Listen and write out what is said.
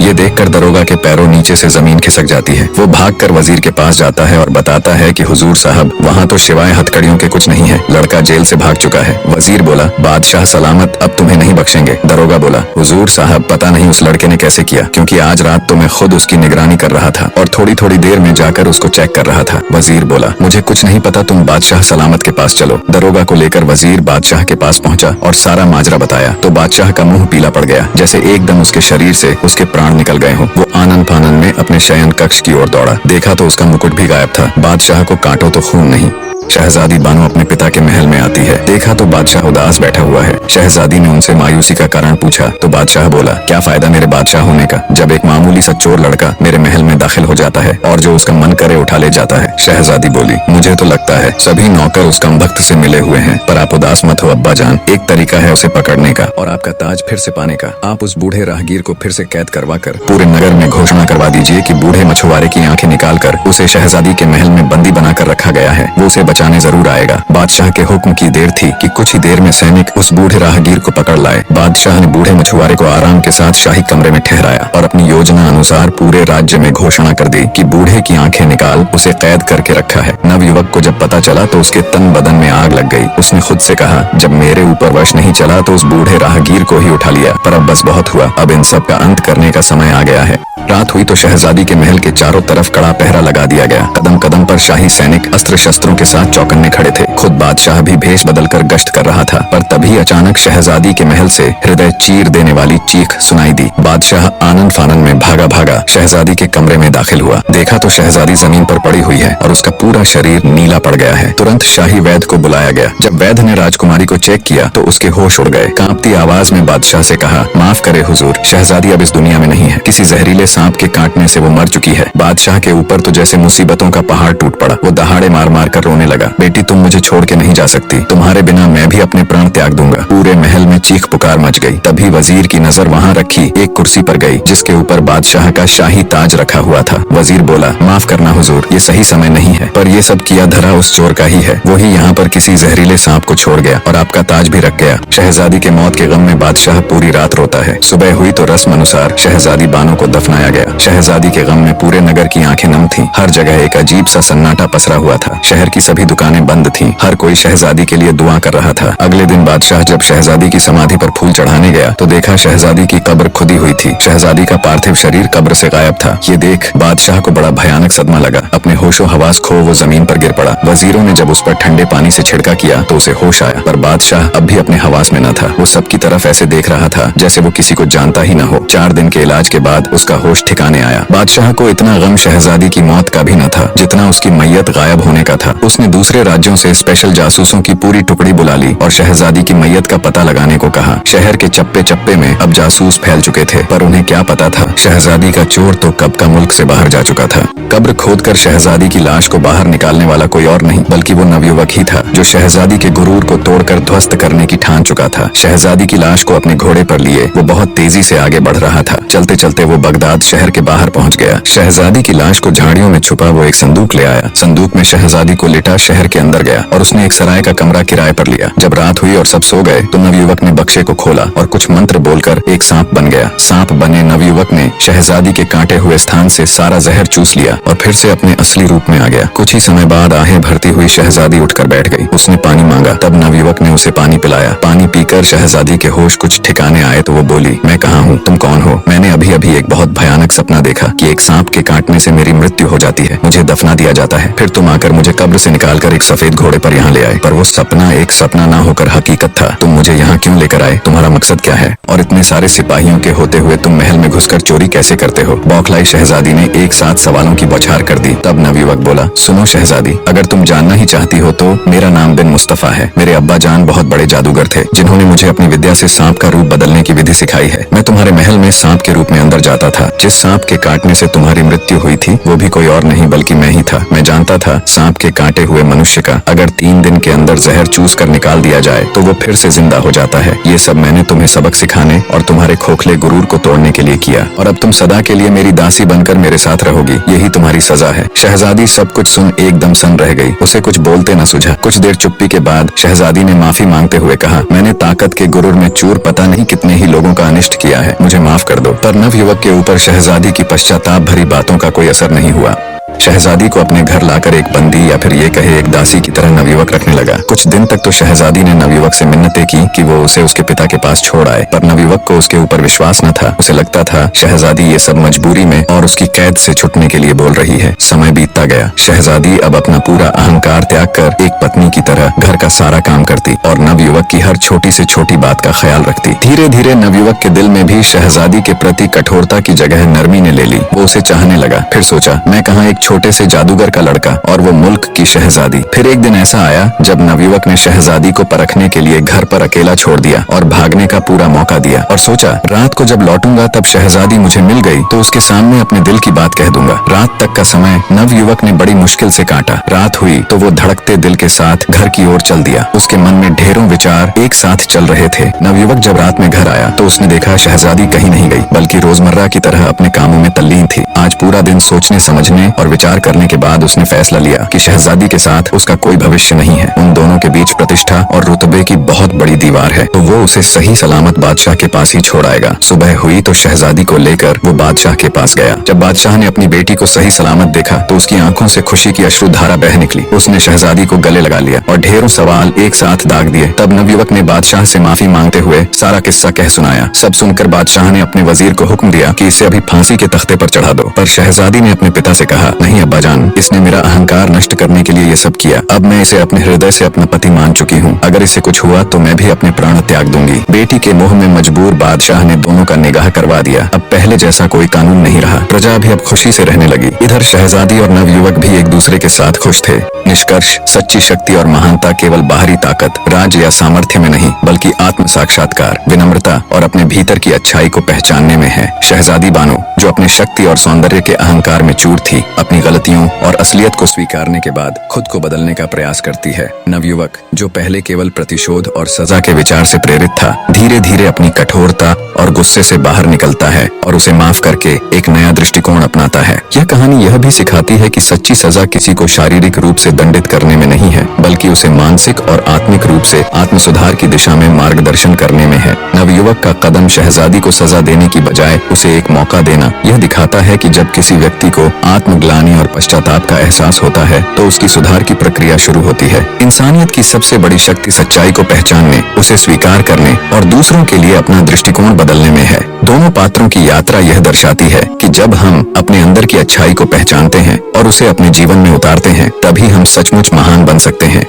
ये देखकर दरोगा के पैरों नीचे से जमीन खिसक जाती है। वो भागकर वजीर के पास जाता है और बताता है कि हुजूर साहब, वहाँ तो सिवाय हथकड़ियों के कुछ नहीं है, लड़का जेल से भाग चुका है। वजीर बोला, बादशाह सलामत, अब तुम्हें नहीं बख्शेंगे। दरोगा बोला, हुजूर साहब, पता नहीं उस लड़के ने कैसे किया, क्योंकि आज रात तो मैं खुद उसकी निगरानी कर रहा था और थोड़ी थोड़ी देर में जाकर उसको चेक कर रहा था। वजीर बोला, मुझे कुछ नहीं पता, तुम बादशाह सलामत के पास चलो। दरोगा को लेकर वजीर बादशाह के पास पहुंचा और सारा माजरा बताया तो बादशाह का मुंह पीला पड़ गया, जैसे एकदम उसके शरीर से उसके प्राण निकल गए हों। वो आनन फानन में अपने शयन कक्ष की ओर दौड़ा, देखा तो उसका मुकुट भी गायब था। बादशाह को काटो तो खून नहीं। शहजादी बानो अपने पिता के महल में आती है, देखा तो बादशाह उदास बैठा हुआ है। शहजादी ने उनसे मायूसी का कारण पूछा तो बादशाह बोला, क्या फायदा मेरे बादशाह होने का, जब एक मामूली सा चोर लड़का मेरे महल में दाखिल हो जाता है और जो उसका मन करे उठा ले जाता है। शहजादी बोली, मुझे तो लगता है सभी नौकर उस कमबख्त से मिले हुए हैं, पर आप उदास मत हो अब्बा जान, एक तरीका है उसे पकड़ने का और आपका ताज फिर से पाने का। आप उस बूढ़े राहगीर को फिर से कैद करवा कर पूरे नगर में घोषणा करवा दीजिए कि बूढ़े मछुआरे की आंखें निकाल कर उसे शहजादी के महल में बंदी बनाकर रखा गया है, वो उसे बचाने जरूर आएगा। बादशाह के हुक्म की देर थी कि कुछ ही देर में सैनिक उस बूढ़े राहगीर को पकड़ लाए। बादशाह ने बूढ़े मछुआरे को आराम के साथ शाही कमरे में ठहराया और अपनी योजना अनुसार पूरे राज्य में घोषणा कर दी कि बूढ़े की आंखें निकाल उसे कैद करके रखा है। नवयुवक को जब पता चला तो उसके तन बदन में आग लग गई। उसने खुद से कहा, जब मेरे ऊपर वश नहीं चला तो उस बूढ़े राहगीर को ही उठा लिया, पर अब बस बहुत हुआ, अब इन सब का अंत करने का समय आ गया है। रात हुई तो शहजादी के महल के चारों तरफ कड़ा पहरा लगा दिया गया। कदम कदम पर शाही सैनिक अस्त्र शस्त्रों के साथ चौकन्ने खड़े थे। खुद बादशाह भी भेष बदलकर गश्त कर रहा था, पर तभी अचानक शहजादी के महल से हृदय चीर देने वाली चीख सुनाई दी। बादशाह आनन फानन में भागा भागा शहजादी के कमरे में दाखिल हुआ, देखा तो शहजादी जमीन पर पड़ी हुई है और उसका पूरा शरीर नीला पड़ गया है। तुरंत शाही वैद्य को बुलाया गया। जब वैद्य ने राजकुमारी को चेक किया तो उसके होश उड़ गए। कांपती आवाज में बादशाह से कहा, माफ करे हुजूर, शहजादी अब इस दुनिया में नहीं है, किसी जहरीले सांप के काटने से वो मर चुकी है। बादशाह के ऊपर तो जैसे मुसीबतों का पहाड़ टूट पड़ा। वो दहाड़े मार मार कर रोने लगा, बेटी तुम मुझे छोड़ के नहीं जा सकती, तुम्हारे बिना मैं भी अपने प्राण त्याग दूंगा। पूरे महल में चीख पुकार मच गई। तभी वजीर की नजर वहाँ रखी एक कुर्सी पर गई जिसके ऊपर बादशाह का शाही ताज रखा हुआ था। वजीर बोला, माफ करना हुजूर, ये सही समय नहीं है, पर ये सब किया धरा उस चोर का ही है। वही यहाँ पर किसी जहरीले सांप को छोड़ गया और आपका ताज भी रख गया। शहजादी के मौत के गम में बादशाह पूरी रात रोता है। सुबह हुई तो रस्म अनुसार शहजादी बानो को दफनाया गया। शहजादी के गम में पूरे नगर की आंखें नम थीं। हर जगह एक अजीब सा सन्नाटा पसरा हुआ था। शहर की सभी दुकानें बंद थीं। हर कोई शहजादी के लिए दुआ कर रहा था। अगले दिन बादशाह जब शहजादी की समाधि पर फूल चढ़ाने गया तो देखा शहजादी की कब्र खुदी हुई थी। शहजादी का पार्थिव शरीर कब्र से गायब था। ये देख बादशाह को बड़ा भयानक सदमा लगा। अपने होशो हवास खो वो जमीन पर गिर पड़ा। वजीरों ने जब उस पर ठंडे पानी से छिड़का किया तो उसे होश आया, पर बादशाह अब भी अपने हवास में न था। वो सबकी तरफ ऐसे देख रहा था जैसे वो किसी को जानता ही न हो। 4 दिन के इलाज के बाद उसका होश ठिकाने आया। बादशाह को इतना गम शहजादी की मौत का भी न था जितना उसकी मैयत गायब होने का था। उसने दूसरे राज्यों से स्पेशल जासूसों की पूरी टुकड़ी बुला ली और शहजादी की मैयत का पता लगाने को कहा। शहर के चप्पे चप्पे में अब जासूस फैल चुके थे, पर उन्हें क्या पता था शहजादी का चोर तो कब का मुल्क से बाहर जा चुका था। कब्र खोदकर शहजादी की लाश को बाहर निकालने वाला कोई और नहीं बल्कि वो नवयुवक ही था जो शहजादी के गुरूर को तोड़कर ध्वस्त करने की ठान चुका था। शहजादी की लाश को अपने घोड़े पर लिए वो बहुत तेजी से आगे बढ़ रहा था। चलते चलते वो बगदाद शहर के बाहर पहुंच गया। शहजादी की लाश को झाड़ियों में छुपा वो एक संदूक ले आया। संदूक में शहजादी को लिटा शहर के अंदर गया और उसने एक सराय का कमरा किराए पर लिया। जब रात हुई और सब सो गए तो नवयुवक ने बक्से को खोला और कुछ मंत्र बोलकर एक सांप बन गया। सांप बने नवयुवक ने शहजादी के कांटे हुए स्थान से सारा जहर चूस लिया और फिर से अपने असली रूप में आ गया। कुछ ही समय बाद आहें भरती हुई शहजादी उठकर बैठ गई। उसने पानी मांगा, तब नवयुवक ने उसे पानी पिलाया। पानी पीकर शहजादी के होश कुछ ठिकाने आए तो वो बोली, मैं कहाँ हूँ, तुम कौन हो? मैंने अभी अभी एक बहुत भयानक सपना देखा कि एक सांप के काटने से मेरी मृत्यु हो जाती है, मुझे दफना दिया जाता है, फिर तुम आकर मुझे कब्र से निकालकर एक सफेद घोड़े पर यहाँ ले आए। पर वो सपना एक सपना ना होकर हकीकत था। तुम मुझे यहाँ क्यों लेकर आए? तुम्हारा मकसद क्या है? और इतने सारे सिपाहियों के होते हुए तुम महल में घुसकर चोरी कैसे करते हो? बौखलाई शहजादी ने एक साथ सवालों की बौछार कर दी। तब नवयुवक बोला, सुनो शहजादी, अगर तुम जानना ही चाहती हो तो मेरा नाम बिन मुस्तफा है। मेरे अब्बा जान बहुत बड़े जादूगर थे जिन्होंने मुझे अपनी विद्या से सांप का रूप बदलने की विधि सिखाई है। मैं तुम्हारे महल में सांप के रूप में अंदर जाता था। जिस सांप के काटने से तुम्हारी मृत्यु हुई थी वो भी कोई और नहीं बल्कि मैं ही था। मैं जानता था सांप के काटे हुए मनुष्य का अगर 3 दिन के अंदर जहर चूस कर निकाल दिया जाए तो वो फिर से जिंदा हो जाता है। ये सब मैंने तुम्हें सबक सिखाने और तुम्हारे खोखले गुरूर को तोड़ने के लिए किया, और अब तुम सदा के लिए मेरी दासी बनकर मेरे साथ रहोगी। यही तुम्हारी सजा है। शहजादी सब कुछ सुन एकदम सन रह गई। उसे कुछ बोलते न सूझा। कुछ देर चुप्पी के बाद शहजादी ने माफी मांगते हुए कहा, मैंने ताकत के गुरूर में चूर पता नहीं कितने ही लोगों का अनिष्ट किया है, मुझे माफ कर दो। पर नवयुवक के ऊपर शहजादी की पश्चाताप भरी बातों का कोई असर नहीं हुआ। शहजादी को अपने घर लाकर एक बंदी या फिर ये कहे एक दासी की तरह नवयुवक रखने लगा। कुछ दिन तक तो शहजादी ने नवयुवक से मिन्नतें की कि वो उसे उसके पिता के पास छोड़ आए, पर नवयुवक को उसके ऊपर विश्वास न था। उसे लगता था शहजादी ये सब मजबूरी में और उसकी कैद से छुटने के लिए बोल रही है। समय बीतता गया। शहजादी अब अपना पूरा अहंकार त्याग कर एक पत्नी की तरह घर का सारा काम करती और नवयुवक की हर छोटी से छोटी बात का ख्याल रखती। धीरे धीरे नवयुवक के दिल में भी शहजादी के प्रति कठोरता की जगह नरमी ने ले ली। वो उसे चाहने लगा। फिर सोचा, मैं कहाँ एक छोटे से जादूगर का लड़का और वो मुल्क की शहजादी। फिर एक दिन ऐसा आया जब नवयुवक ने शहजादी को परखने के लिए घर पर अकेला छोड़ दिया और भागने का पूरा मौका दिया और सोचा, रात को जब लौटूंगा तब शहजादी मुझे मिल गई तो उसके सामने अपने दिल की बात कह दूंगा। रात तक का समय नवयुवक ने बड़ी मुश्किल से काटा। रात हुई तो वो धड़कते दिल के साथ घर की ओर चल दिया। उसके मन में ढेरों विचार एक साथ चल रहे थे। नवयुवक जब रात में घर आया तो उसने देखा शहजादी कहीं नहीं गई, बल्कि रोजमर्रा की तरह अपने कामों में तल्लीन थी। आज पूरा दिन सोचने समझने और विचार करने के बाद उसने फैसला लिया कि शहजादी के साथ उसका कोई भविष्य नहीं है। उन दोनों के बीच प्रतिष्ठा और रुतबे की बहुत बड़ी दीवार है, तो वो उसे सही सलामत बादशाह के पास ही छोड़ आएगा। सुबह हुई तो शहजादी को लेकर वो बादशाह के पास गया। जब बादशाह ने अपनी बेटी को सही सलामत देखा तो उसकी आंखों से खुशी की अश्रुधारा बह निकली। उसने शहजादी को गले लगा लिया और ढेरों सवाल एक साथ दाग दिए। तब नवयुवक ने बादशाह से माफी मांगते हुए सारा किस्सा कह सुनाया। सब सुनकर बादशाह ने अपने वजीर को हुक्म दिया कि इसे अभी फांसी के तख्ते पर चढ़ा दो। पर शहजादी ने अपने पिता से कहा, नहीं अब्बाजान, इसने मेरा अहंकार नष्ट करने के लिए ये सब किया। अब मैं इसे अपने हृदय से अपना पति मान चुकी हूँ। अगर इसे कुछ हुआ तो मैं भी अपने प्राण त्याग दूंगी। बेटी के मोह में मजबूर बादशाह ने दोनों का निगाह करवा दिया। अब पहले जैसा कोई कानून नहीं रहा। प्रजा भी अब खुशी से रहने लगी। इधर शहजादी और नवयुवक भी एक दूसरे के साथ खुश थे। निष्कर्ष, सच्ची शक्ति और महानता केवल बाहरी ताकत, राज या सामर्थ्य में नहीं, बल्कि आत्म साक्षात्कार, विनम्रता और अपने भीतर की अच्छाई को पहचानने में है। शहजादी बानो, जो अपनी शक्ति और सौंदर्य के अहंकार में चूर थी, अपनी गलतियों और असलियत को स्वीकारने के बाद खुद को बदलने का प्रयास करती है। नवयुवक, जो पहले केवल प्रतिशोध और सजा के विचार से प्रेरित था, धीरे धीरे अपनी कठोरता और गुस्से से बाहर निकलता है और उसे माफ करके एक नया दृष्टिकोण अपनाता है। यह कहानी यह भी सिखाती है कि सच्ची सजा किसी को शारीरिक रूप से दंडित करने में नहीं है, बल्कि उसे मानसिक और आत्मिक रूप से आत्म सुधार की दिशा में मार्गदर्शन करने में है। नवयुवक का कदम शहजादी को सजा देने की बजाय उसे एक मौका देना यह दिखाता है कि जब किसी व्यक्ति को आत्मग्लानि और पश्चाताप का एहसास होता है तो उसकी सुधार की प्रक्रिया शुरू होती है। इंसानियत की सबसे बड़ी शक्ति सच्चाई को पहचानने, उसे स्वीकार करने और दूसरों के लिए अपना दृष्टिकोण बदलने में है। दोनों पात्रों की यात्रा यह दर्शाती है कि जब हम अपने अंदर की अच्छाई को पहचानते हैं और उसे अपने जीवन में उतारते हैं, तभी हम सचमुच महान बन सकते हैं।